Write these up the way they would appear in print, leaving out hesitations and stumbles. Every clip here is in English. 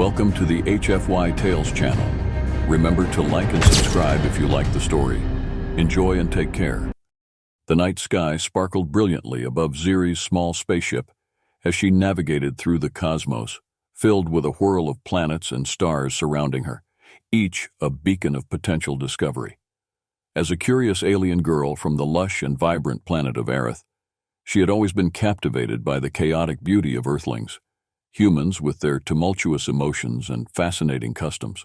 Welcome to the HFY Tales channel. Remember to like and subscribe if you like the story. Enjoy and take care. The night sky sparkled brilliantly above Ziri's small spaceship as she navigated through the cosmos, filled with a whirl of planets and stars surrounding her, each a beacon of potential discovery. As a curious alien girl from the lush and vibrant planet of Aerith, she had always been captivated by the chaotic beauty of Earthlings, humans with their tumultuous emotions and fascinating customs.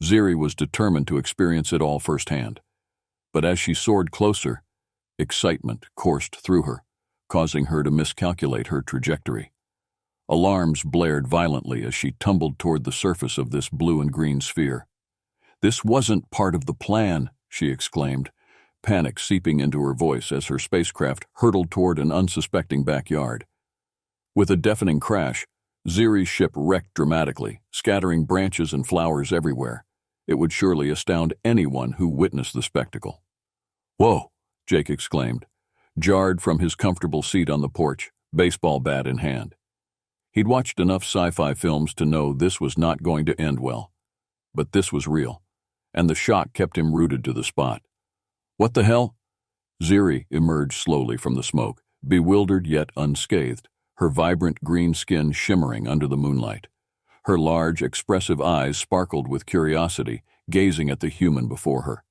Ziri was determined to experience it all firsthand. But as she soared closer, excitement coursed through her, causing her to miscalculate her trajectory. Alarms blared violently as she tumbled toward the surface of this blue and green sphere. "This wasn't part of the plan," she exclaimed, panic seeping into her voice as her spacecraft hurtled toward an unsuspecting backyard. With a deafening crash, Ziri's ship wrecked dramatically, scattering branches and flowers everywhere. It would surely astound anyone who witnessed the spectacle. "Whoa!" Jake exclaimed, jarred from his comfortable seat on the porch, baseball bat in hand. He'd watched enough sci-fi films to know this was not going to end well. But this was real, and the shock kept him rooted to the spot. "What the hell?" Ziri emerged slowly from the smoke, bewildered yet unscathed, her vibrant green skin shimmering under the moonlight. Her large, expressive eyes sparkled with curiosity, gazing at the human before her.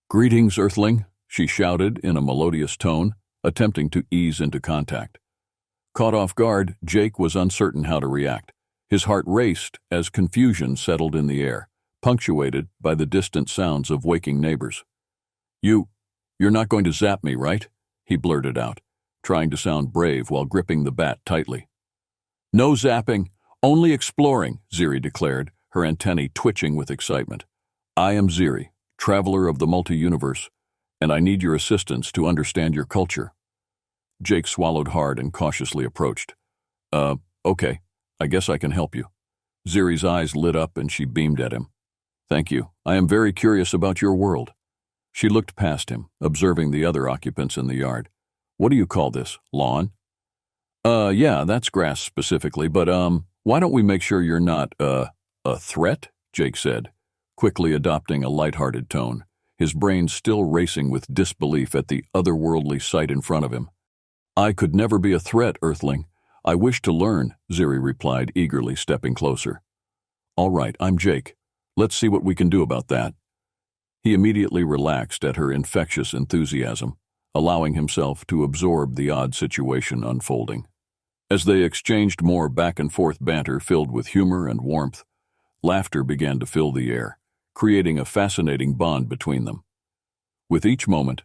"Greetings, Earthling," she shouted in a melodious tone, attempting to ease into contact. Caught off guard, Jake was uncertain how to react. His heart raced as confusion settled in the air, punctuated by the distant sounds of waking neighbors. You're not going to zap me, right?" he blurted out, trying to sound brave while gripping the bat tightly. "No zapping, only exploring," Ziri declared, her antennae twitching with excitement. "I am Ziri, traveler of the multi-universe, and I need your assistance to understand your culture." Jake swallowed hard and cautiously approached. Okay, I guess I can help you." Ziri's eyes lit up and she beamed at him. "Thank you. I am very curious about your world." She looked past him, observing the other occupants in the yard. "What do you call this, lawn?" Yeah, that's grass specifically, but, why don't we make sure you're not, a threat?" Jake said, quickly adopting a lighthearted tone, his brain still racing with disbelief at the otherworldly sight in front of him. "I could never be a threat, Earthling. I wish to learn," Ziri replied, eagerly stepping closer. "All right, I'm Jake. Let's see what we can do about that." He immediately relaxed at her infectious enthusiasm, allowing himself to absorb the odd situation unfolding. As they exchanged more back-and-forth banter filled with humor and warmth, laughter began to fill the air, creating a fascinating bond between them. With each moment,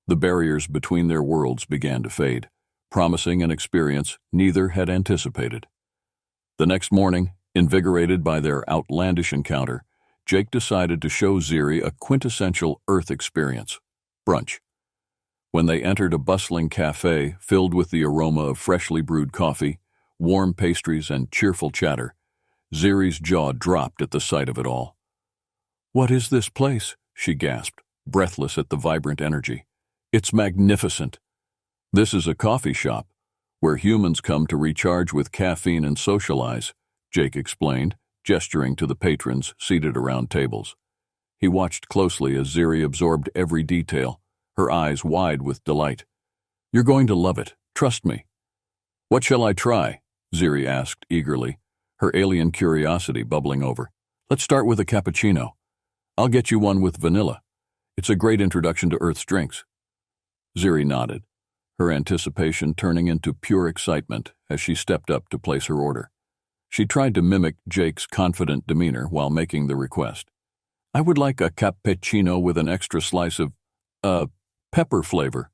the barriers between their worlds began to fade, promising an experience neither had anticipated. The next morning, invigorated by their outlandish encounter, Jake decided to show Ziri a quintessential Earth experience: brunch. When they entered a bustling cafe filled with the aroma of freshly brewed coffee, warm pastries, and cheerful chatter, Ziri's jaw dropped at the sight of it all. "What is this place?" she gasped, breathless at the vibrant energy. "It's magnificent." "This is a coffee shop, where humans come to recharge with caffeine and socialize," Jake explained, gesturing to the patrons seated around tables. He watched closely as Ziri absorbed every detail, her eyes wide with delight. "You're going to love it, trust me." "What shall I try?" Ziri asked eagerly, her alien curiosity bubbling over. "Let's start with a cappuccino. I'll get you one with vanilla. It's a great introduction to Earth's drinks." Ziri nodded, her anticipation turning into pure excitement as she stepped up to place her order. She tried to mimic Jake's confident demeanor while making the request. "I would like a cappuccino with an extra slice of, pepper flavor."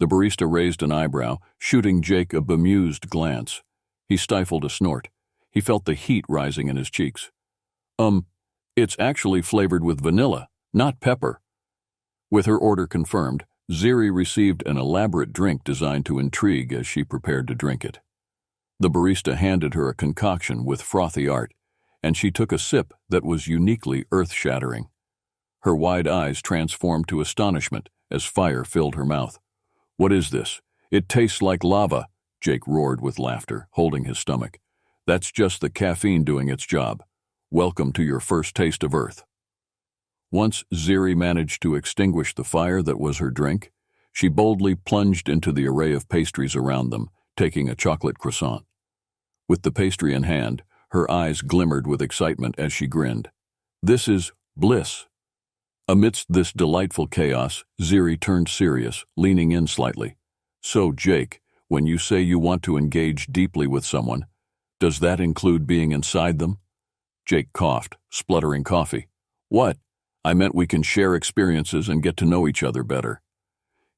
The barista raised an eyebrow, shooting Jake a bemused glance. He stifled a snort. He felt the heat rising in his cheeks. It's actually flavored with vanilla, not pepper." With her order confirmed, Ziri received an elaborate drink designed to intrigue as she prepared to drink it. The barista handed her a concoction with frothy art, and she took a sip that was uniquely earth-shattering. Her wide eyes transformed to astonishment as fire filled her mouth. "What is this? It tastes like lava," Jake roared with laughter, holding his stomach. That's just the caffeine doing its job. Welcome to your first taste of Earth. Once Ziri managed to extinguish the fire that was her drink, she boldly plunged into the array of pastries around them, taking a chocolate croissant. With the pastry in hand, her eyes glimmered with excitement as she grinned. This is bliss. Amidst this delightful chaos, Ziri turned serious, leaning in slightly. So, Jake, when you say you want to engage deeply with someone, does that include being inside them? Jake coughed, spluttering coffee. What? I meant we can share experiences and get to know each other better.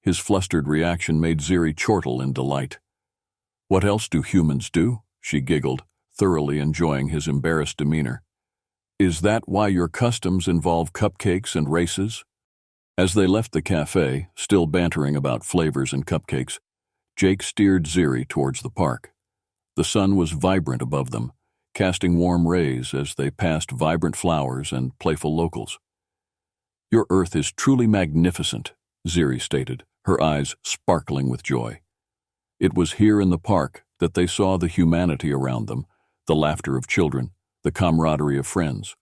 His flustered reaction made Ziri chortle in delight. What else do humans do? She giggled, thoroughly enjoying his embarrassed demeanor. Is that why your customs involve cupcakes and races? As they left the cafe, still bantering about flavors and cupcakes, Jake steered Ziri towards the park. The sun was vibrant above them, casting warm rays as they passed vibrant flowers and playful locals. Your Earth is truly magnificent, Ziri stated, her eyes sparkling with joy. It was here in the park that they saw the humanity around them, the laughter of children, the camaraderie of friends,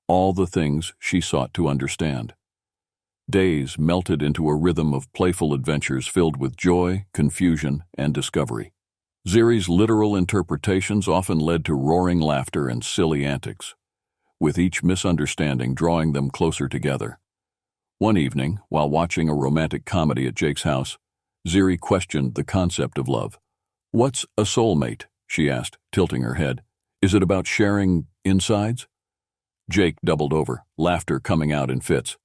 all the things she sought to understand. Days melted into a rhythm of playful adventures filled with joy, confusion, and discovery. Ziri's literal interpretations often led to roaring laughter and silly antics, with each misunderstanding drawing them closer together. One evening, while watching a romantic comedy at Jake's house, Ziri questioned the concept of love. What's a soulmate? She asked, tilting her head. Is it about sharing insides? Jake doubled over, laughter coming out in fits.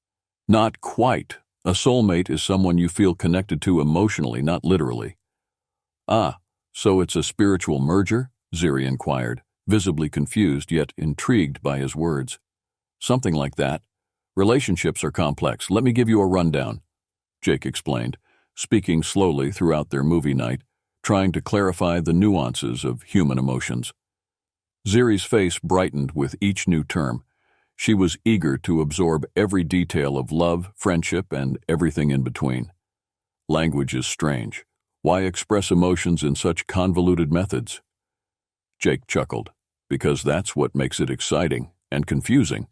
Not quite. A soulmate is someone you feel connected to emotionally, not literally. Ah, so it's a spiritual merger? Ziri inquired, visibly confused yet intrigued by his words. Something like that. Relationships are complex. Let me give you a rundown, Jake explained, speaking slowly throughout their movie night, trying to clarify the nuances of human emotions. Ziri's face brightened with each new term. She was eager to absorb every detail of love, friendship, and everything in between. Language is strange. Why express emotions in such convoluted methods? Jake chuckled, because that's what makes it exciting and confusing.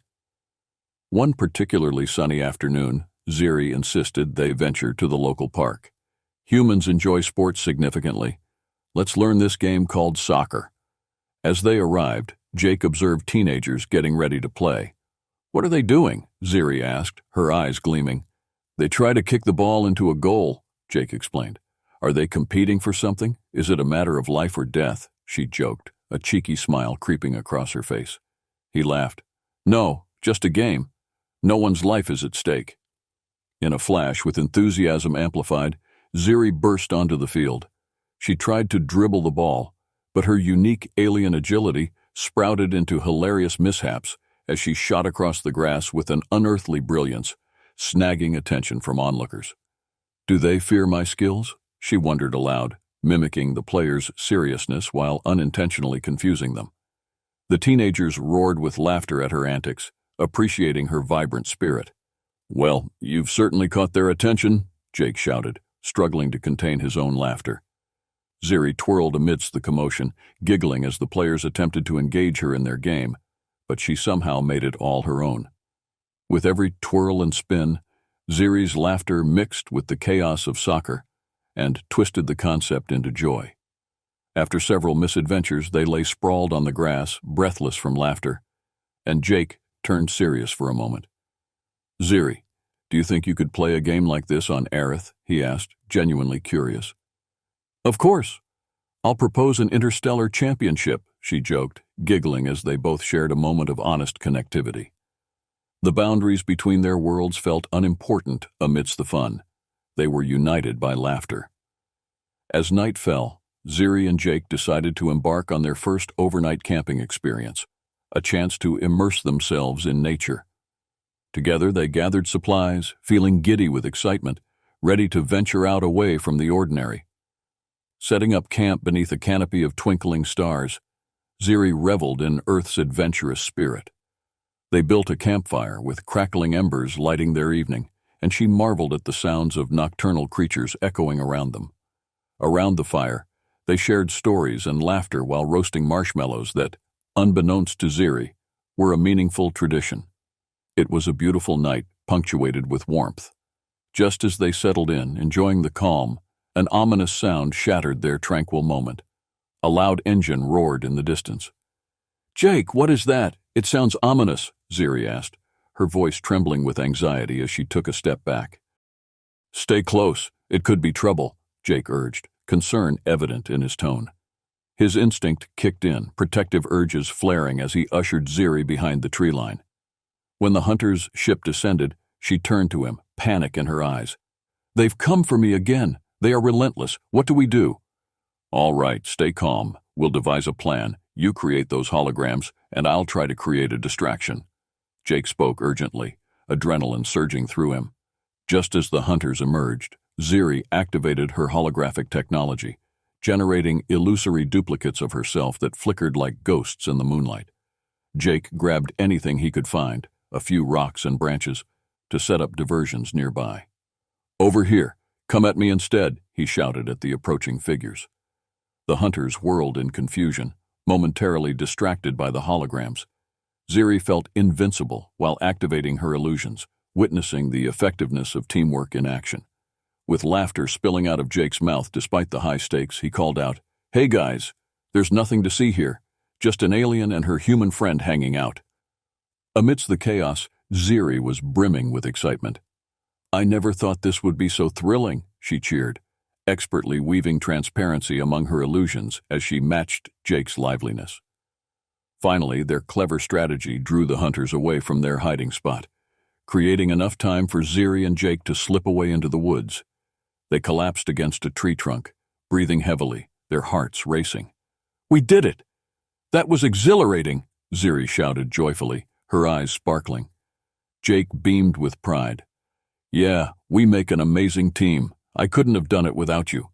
One particularly sunny afternoon, Ziri insisted they venture to the local park. Humans enjoy sports significantly. Let's learn this game called soccer. As they arrived, Jake observed teenagers getting ready to play. What are they doing? Ziri asked, her eyes gleaming. They try to kick the ball into a goal, Jake explained. Are they competing for something? Is it a matter of life or death? She joked, a cheeky smile creeping across her face. He laughed. No, just a game. No one's life is at stake. In a flash, with enthusiasm amplified, Ziri burst onto the field. She tried to dribble the ball, but her unique alien agility sprouted into hilarious mishaps as she shot across the grass with an unearthly brilliance, snagging attention from onlookers. Do they fear my skills? She wondered aloud, mimicking the players' seriousness while unintentionally confusing them. The teenagers roared with laughter at her antics, appreciating her vibrant spirit. Well, you've certainly caught their attention, Jake shouted, struggling to contain his own laughter. Ziri twirled amidst the commotion, giggling as the players attempted to engage her in their game, but she somehow made it all her own. With every twirl and spin, Ziri's laughter mixed with the chaos of soccer and twisted the concept into joy. After several misadventures, they lay sprawled on the grass, breathless from laughter, and Jake turned serious for a moment. Ziri, do you think you could play a game like this on Aerith? He asked, genuinely curious. Of course. I'll propose an interstellar championship, she joked, giggling as they both shared a moment of honest connectivity. The boundaries between their worlds felt unimportant amidst the fun. They were united by laughter. As night fell, Ziri and Jake decided to embark on their first overnight camping experience, a chance to immerse themselves in nature. Together they gathered supplies, feeling giddy with excitement, ready to venture out away from the ordinary. Setting up camp beneath a canopy of twinkling stars, Ziri reveled in Earth's adventurous spirit. They built a campfire with crackling embers lighting their evening, and she marveled at the sounds of nocturnal creatures echoing around them. Around the fire, They shared stories and laughter while roasting marshmallows that, unbeknownst to Ziri, were a meaningful tradition. It was a beautiful night, punctuated with warmth. Just as they settled in, enjoying the calm, an ominous sound shattered their tranquil moment. A loud engine roared in the distance. "Jake, what is that? It sounds ominous," Ziri asked, her voice trembling with anxiety as she took a step back. "Stay close. It could be trouble," Jake urged, concern evident in his tone. His instinct kicked in, protective urges flaring as he ushered Ziri behind the tree line. When the hunter's ship descended, she turned to him, panic in her eyes. "They've come for me again. They are relentless. What do we do?" "All right, stay calm. We'll devise a plan. You create those holograms, and I'll try to create a distraction." Jake spoke urgently, adrenaline surging through him. Just as the hunters emerged, Ziri activated her holographic technology, generating illusory duplicates of herself that flickered like ghosts in the moonlight. Jake grabbed anything he could find, a few rocks and branches, to set up diversions nearby. "Over here! Come at me instead!" he shouted at the approaching figures. The hunters whirled in confusion, momentarily distracted by the holograms. Ziri felt invincible while activating her illusions, witnessing the effectiveness of teamwork in action. With laughter spilling out of Jake's mouth despite the high stakes, he called out, "Hey guys, there's nothing to see here, just an alien and her human friend hanging out." Amidst the chaos, Ziri was brimming with excitement. "I never thought this would be so thrilling," she cheered, expertly weaving transparency among her illusions as she matched Jake's liveliness. Finally, their clever strategy drew the hunters away from their hiding spot, creating enough time for Ziri and Jake to slip away into the woods. They collapsed against a tree trunk, breathing heavily, their hearts racing. "We did it! That was exhilarating!" Ziri shouted joyfully, her eyes sparkling. Jake beamed with pride. "Yeah, we make an amazing team. I couldn't have done it without you."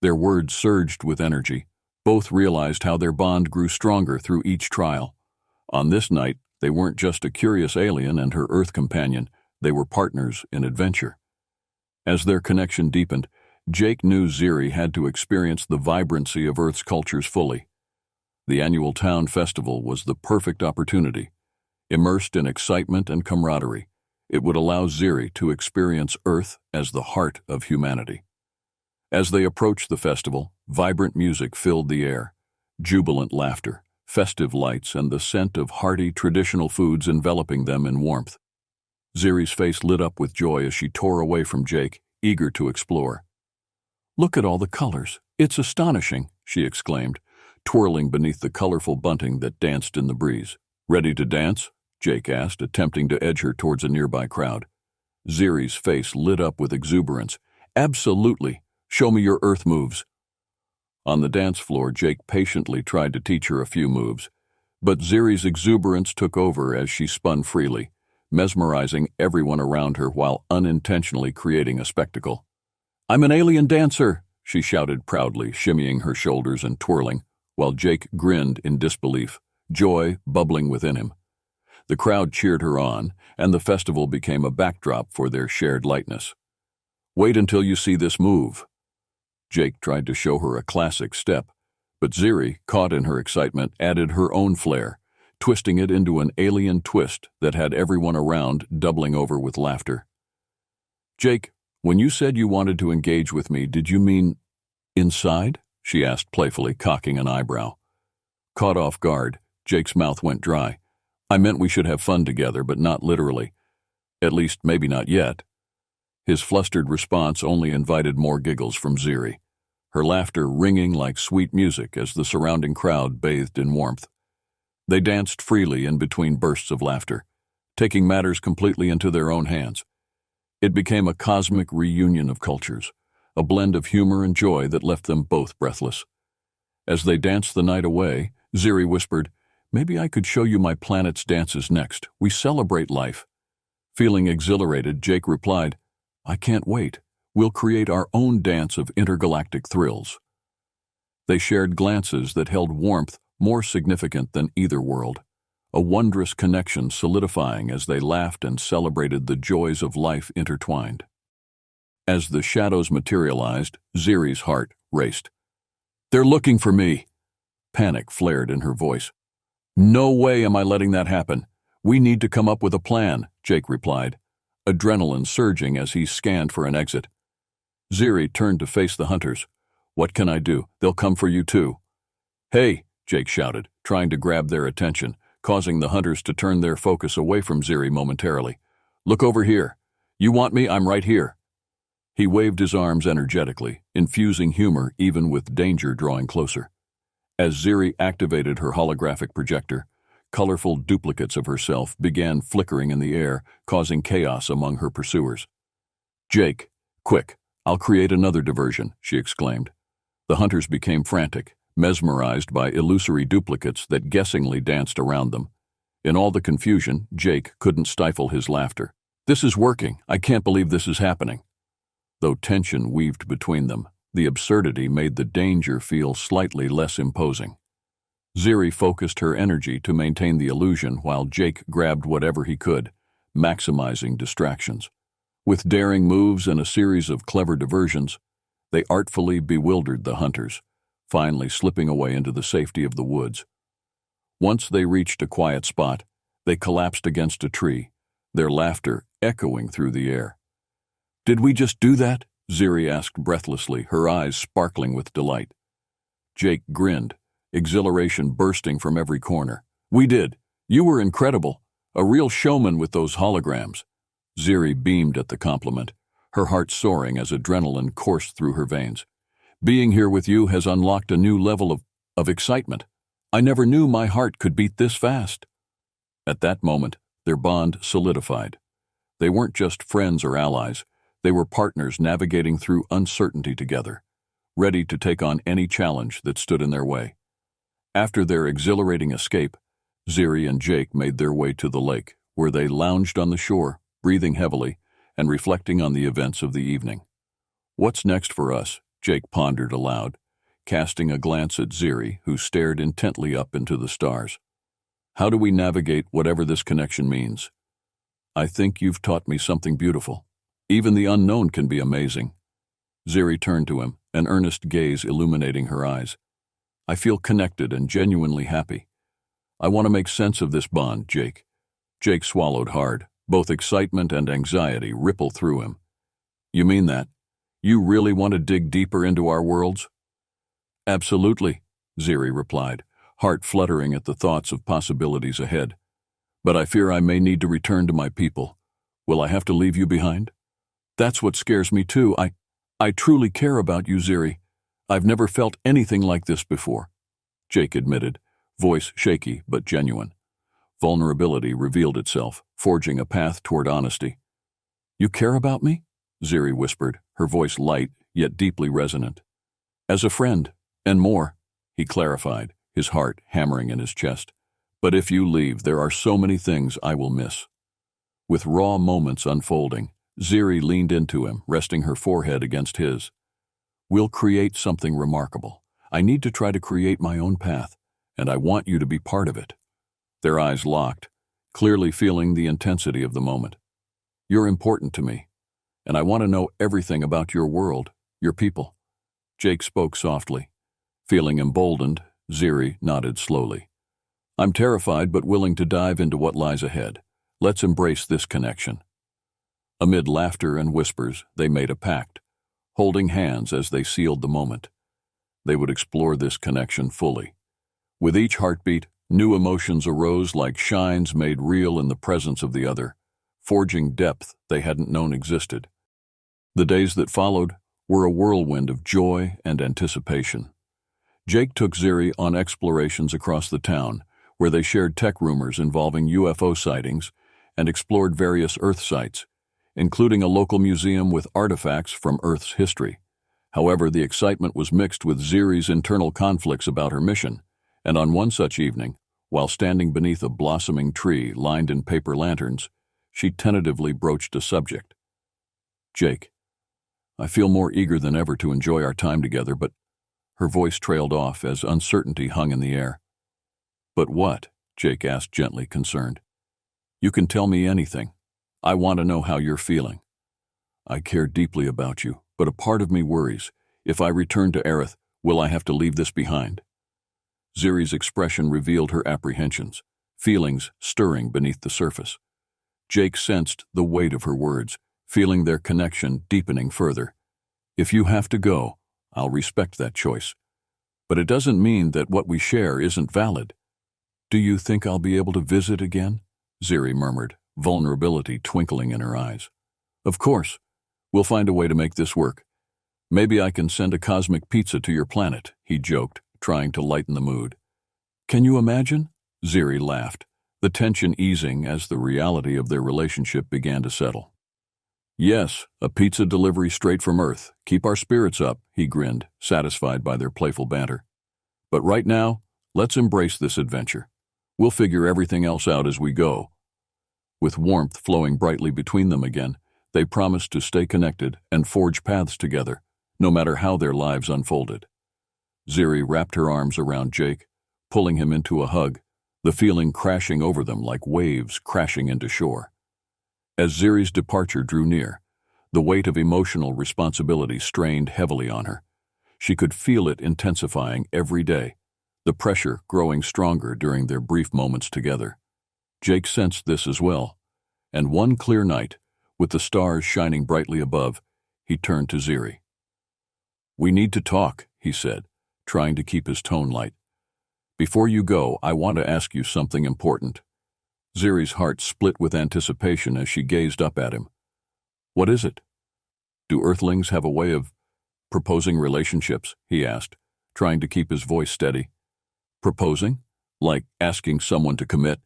Their words surged with energy. Both realized how their bond grew stronger through each trial. On this night, they weren't just a curious alien and her Earth companion, they were partners in adventure. As their connection deepened, Jake knew Ziri had to experience the vibrancy of Earth's cultures fully. The annual town festival was the perfect opportunity. Immersed in excitement and camaraderie, it would allow Ziri to experience Earth as the heart of humanity. As they approached the festival, vibrant music filled the air, jubilant laughter, festive lights, and the scent of hearty traditional foods enveloping them in warmth. Ziri's face lit up with joy as she tore away from Jake, eager to explore. "Look at all the colors. It's astonishing," she exclaimed, twirling beneath the colorful bunting that danced in the breeze. "Ready to dance?" Jake asked, attempting to edge her towards a nearby crowd. Ziri's face lit up with exuberance. "Absolutely. Show me your Earth moves." On the dance floor, Jake patiently tried to teach her a few moves, but Ziri's exuberance took over as she spun freely, mesmerizing everyone around her while unintentionally creating a spectacle. "I'm an alien dancer," she shouted proudly, shimmying her shoulders and twirling, while Jake grinned in disbelief, joy bubbling within him. The crowd cheered her on, and the festival became a backdrop for their shared lightness. "Wait until you see this move." Jake tried to show her a classic step, but Ziri, caught in her excitement, added her own flair, twisting it into an alien twist that had everyone around doubling over with laughter. "Jake, when you said you wanted to engage with me, did you mean inside?" she asked playfully, cocking an eyebrow. Caught off guard, Jake's mouth went dry. "I meant we should have fun together, but not literally. At least, maybe not yet." His flustered response only invited more giggles from Ziri, her laughter ringing like sweet music as the surrounding crowd bathed in warmth. They danced freely in between bursts of laughter, taking matters completely into their own hands. It became a cosmic reunion of cultures, a blend of humor and joy that left them both breathless. As they danced the night away, Ziri whispered, "Maybe I could show you my planet's dances next. We celebrate life." Feeling exhilarated, Jake replied, "I can't wait. We'll create our own dance of intergalactic thrills." They shared glances that held warmth more significant than either world, a wondrous connection solidifying as they laughed and celebrated the joys of life intertwined. As the shadows materialized, Ziri's heart raced. They're looking for me. Panic flared in her voice. No way am I letting that happen. We need to come up with a plan, Jake replied, adrenaline surging as he scanned for an exit. Ziri turned to face the hunters. What can I do? They'll come for you too. Hey, Jake shouted, trying to grab their attention, causing the hunters to turn their focus away from Ziri momentarily. Look over here. You want me? I'm right here. He waved his arms energetically, infusing humor even with danger drawing closer. As Ziri activated her holographic projector, colorful duplicates of herself began flickering in the air, causing chaos among her pursuers. Jake, quick, I'll create another diversion, she exclaimed. The hunters became frantic, mesmerized by illusory duplicates that guessingly danced around them. In all the confusion, Jake couldn't stifle his laughter. This is working. I can't believe this is happening. Though tension weaved between them, the absurdity made the danger feel slightly less imposing. Ziri focused her energy to maintain the illusion while Jake grabbed whatever he could, maximizing distractions. With daring moves and a series of clever diversions, they artfully bewildered the hunters, finally slipping away into the safety of the woods. Once they reached a quiet spot, they collapsed against a tree, their laughter echoing through the air. Did we just do that? Ziri asked breathlessly, her eyes sparkling with delight. Jake grinned, exhilaration bursting from every corner. We did. You were incredible. A real showman with those holograms. Ziri beamed at the compliment, her heart soaring as adrenaline coursed through her veins. Being here with you has unlocked a new level of excitement. I never knew my heart could beat this fast. At that moment, their bond solidified. They weren't just friends or allies. They were partners navigating through uncertainty together, ready to take on any challenge that stood in their way. After their exhilarating escape, Ziri and Jake made their way to the lake, where they lounged on the shore, breathing heavily and reflecting on the events of the evening. What's next for us? Jake pondered aloud, casting a glance at Ziri, who stared intently up into the stars. How do we navigate whatever this connection means? I think you've taught me something beautiful. Even the unknown can be amazing. Ziri turned to him, an earnest gaze illuminating her eyes. I feel connected and genuinely happy. I want to make sense of this bond, Jake. Jake swallowed hard. Both excitement and anxiety rippled through him. You mean that? You really want to dig deeper into our worlds? Absolutely, Ziri replied, heart fluttering at the thoughts of possibilities ahead. But I fear I may need to return to my people. Will I have to leave you behind? That's what scares me too. I truly care about you, Ziri. I've never felt anything like this before, Jake admitted, voice shaky but genuine. Vulnerability revealed itself, forging a path toward honesty. You care about me? Ziri whispered, her voice light yet deeply resonant. As a friend, and more, he clarified, his heart hammering in his chest. But if you leave, there are so many things I will miss. With raw moments unfolding, Ziri leaned into him, resting her forehead against his. We'll create something remarkable. I need to try to create my own path, and I want you to be part of it. Their eyes locked, clearly feeling the intensity of the moment. You're important to me, and I want to know everything about your world, your people. Jake spoke softly. Feeling emboldened, Ziri nodded slowly. I'm terrified but willing to dive into what lies ahead. Let's embrace this connection. Amid laughter and whispers, they made a pact, holding hands as they sealed the moment. They would explore this connection fully. With each heartbeat, new emotions arose like shines made real in the presence of the other, forging depth they hadn't known existed. The days that followed were a whirlwind of joy and anticipation. Jake took Ziri on explorations across the town, where they shared tech rumors involving UFO sightings and explored various Earth sites, including a local museum with artifacts from Earth's history. However, the excitement was mixed with Ziri's internal conflicts about her mission, and on one such evening, while standing beneath a blossoming tree lined in paper lanterns, she tentatively broached a subject. Jake, I feel more eager than ever to enjoy our time together, but her voice trailed off as uncertainty hung in the air. But what? Jake asked gently, concerned. You can tell me anything. I want to know how you're feeling. I care deeply about you, but a part of me worries. If I return to Aerith, Will I have to leave this behind? Ziri's expression revealed her apprehensions, feelings stirring beneath the surface. Jake sensed the weight of her words, feeling their connection deepening further. If you have to go, I'll respect that choice. But it doesn't mean that what we share isn't valid. Do you think I'll be able to visit again? Ziri murmured, vulnerability twinkling in her eyes. Of course. We'll find a way to make this work. Maybe I can send a cosmic pizza to your planet, he joked, trying to lighten the mood. Can you imagine? Ziri laughed, the tension easing as the reality of their relationship began to settle. Yes, a pizza delivery straight from Earth. Keep our spirits up, he grinned, satisfied by their playful banter. But right now, let's embrace this adventure. We'll figure everything else out as we go. With warmth flowing brightly between them again, they promised to stay connected and forge paths together, no matter how their lives unfolded. Ziri wrapped her arms around Jake, pulling him into a hug, the feeling crashing over them like waves crashing into shore. As Ziri's departure drew near, the weight of emotional responsibility strained heavily on her. She could feel it intensifying every day, the pressure growing stronger during their brief moments together. Jake sensed this as well, and one clear night, with the stars shining brightly above, he turned to Ziri. We need to talk, he said, trying to keep his tone light. Before you go, I want to ask you something important. Ziri's heart split with anticipation as she gazed up at him. What is it? Do Earthlings have a way of proposing relationships? He asked, trying to keep his voice steady. Proposing? Like asking someone to commit?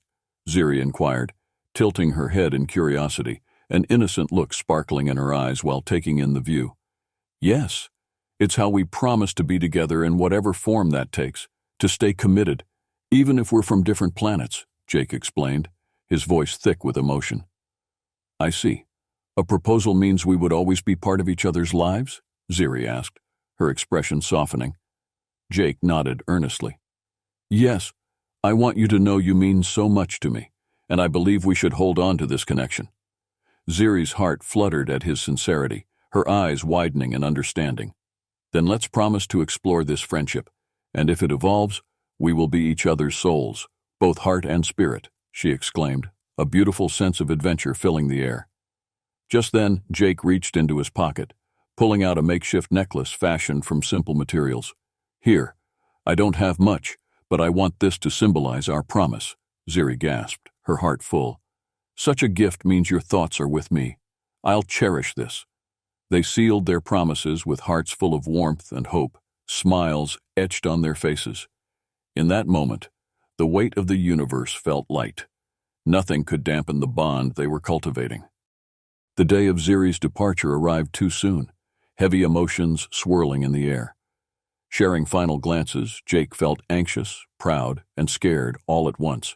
Ziri inquired, tilting her head in curiosity, an innocent look sparkling in her eyes while taking in the view. Yes, it's how we promise to be together in whatever form that takes, to stay committed, even if we're from different planets, Jake explained, his voice thick with emotion. I see. A proposal means we would always be part of each other's lives? Ziri asked, her expression softening. Jake nodded earnestly. Yes, I want you to know you mean so much to me, and I believe we should hold on to this connection. Ziri's heart fluttered at his sincerity, her eyes widening in understanding. Then let's promise to explore this friendship, and if it evolves, we will be each other's souls, both heart and spirit, she exclaimed, a beautiful sense of adventure filling the air. Just then, Jake reached into his pocket, pulling out a makeshift necklace fashioned from simple materials. Here, I don't have much, but I want this to symbolize our promise, Ziri gasped, her heart full. Such a gift means your thoughts are with me. I'll cherish this. They sealed their promises with hearts full of warmth and hope, smiles etched on their faces. In that moment, the weight of the universe felt light. Nothing could dampen the bond they were cultivating. The day of Ziri's departure arrived too soon, heavy emotions swirling in the air. Sharing final glances, Jake felt anxious, proud, and scared all at once.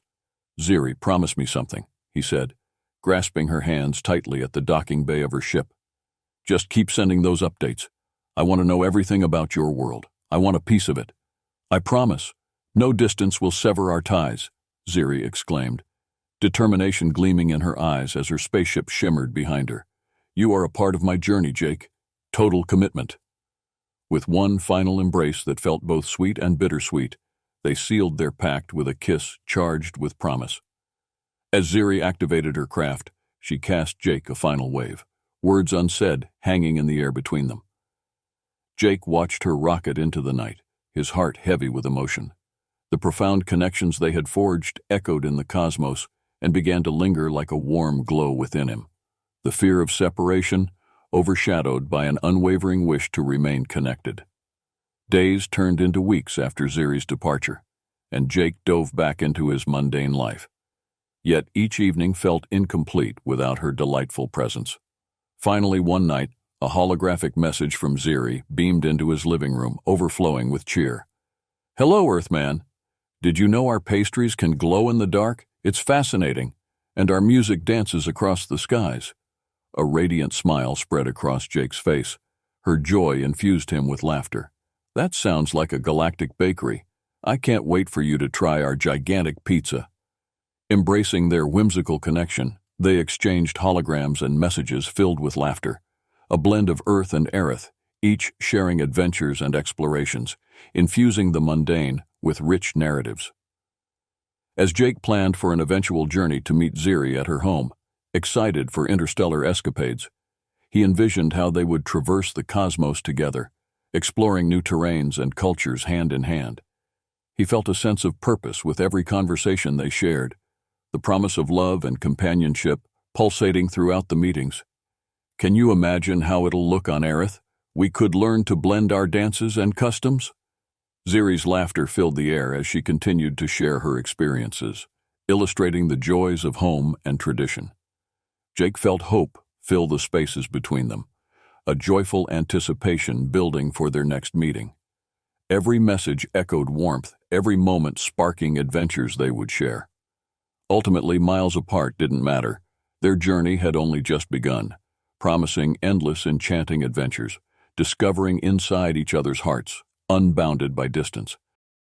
Ziri, promise me something, he said, grasping her hands tightly at the docking bay of her ship. Just keep sending those updates. I want to know everything about your world. I want a piece of it. I promise. No distance will sever our ties, Ziri exclaimed, determination gleaming in her eyes as her spaceship shimmered behind her. You are a part of my journey, Jake. Total commitment. With one final embrace that felt both sweet and bittersweet, they sealed their pact with a kiss charged with promise. As Ziri activated her craft, she cast Jake a final wave, words unsaid hanging in the air between them. Jake watched her rocket into the night, his heart heavy with emotion. The profound connections they had forged echoed in the cosmos and began to linger like a warm glow within him. The fear of separation overshadowed by an unwavering wish to remain connected. Days turned into weeks after Ziri's departure, and Jake dove back into his mundane life. Yet each evening felt incomplete without her delightful presence. Finally, one night, a holographic message from Ziri beamed into his living room, overflowing with cheer. Hello, Earthman. Did you know our pastries can glow in the dark? It's fascinating. And our music dances across the skies. A radiant smile spread across Jake's face. Her joy infused him with laughter. That sounds like a galactic bakery. I can't wait for you to try our gigantic pizza. Embracing their whimsical connection, they exchanged holograms and messages filled with laughter, a blend of earth and aerith, each sharing adventures and explorations, infusing the mundane with rich narratives. As Jake planned for an eventual journey to meet Ziri at her home, excited for interstellar escapades, he envisioned how they would traverse the cosmos together, exploring new terrains and cultures hand in hand. He felt a sense of purpose with every conversation they shared, the promise of love and companionship pulsating throughout the meetings. "Can you imagine how it'll look on Aerith? We could learn to blend our dances and customs?" Ziri's laughter filled the air as she continued to share her experiences, illustrating the joys of home and tradition. Jake felt hope fill the spaces between them, a joyful anticipation building for their next meeting. Every message echoed warmth, every moment sparking adventures they would share. Ultimately, miles apart didn't matter. Their journey had only just begun, promising endless enchanting adventures, discovering inside each other's hearts, unbounded by distance.